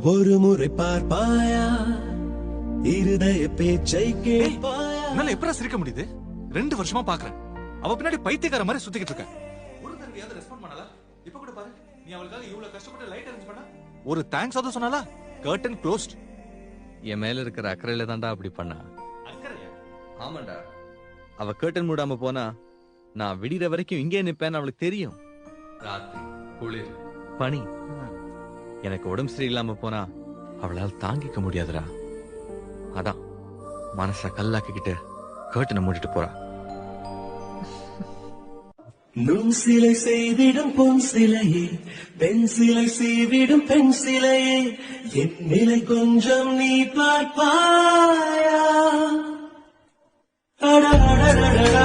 ஒரு முறை பார்ப்பாயா இருதய பேச்சை கேட்பாயா. என்னால எப்படா சிரிக்க முடியுது? 2 வருஷமா பாக்குறேன். அவ பின்னாடி பைத்தியக்கார மாதிரி சுத்திக்கிட்டு இருக்கேன். ஒரு தடவையாவது ரெஸ்பாண்ட் பண்ணல. இப்ப கூட பாரு, நீ அவளுக்காக இவ்வளவு கஷ்டப்பட்டு லைட் அரேஞ்ச் பண்ணா ஒரு தேங்க்ஸ் ஆவது சொன்னாலா? Curtain closed. என் மேல இருக்கிற அக்கறையில தான்டா அப்படி பண்ணா. அக்கறையா? ஆமாண்டா. அவ கர்டன் மூடாம போனா நான் விடிற வரைக்கும் இங்கே நிப்பேன்னு அவளுக்கு தெரியும். ராத்திரி, குளிர், பனி, எனக்கு உடம்பு சரியில்லாம போனா அவளால் தாங்கிக்க முடியாதுடா. அதான் மனச கல்லாக்கிக்கிட்டு கர்ட்டனை மூடிட்டு போறா. நுண் சிலை செய்திடும் பொன் சிலையே, பெண் சிலை செய்திடும் பெண் சிலையே, என் நிலை கொஞ்சம் நீ பார்ப்பாயா. அட அட அட அட.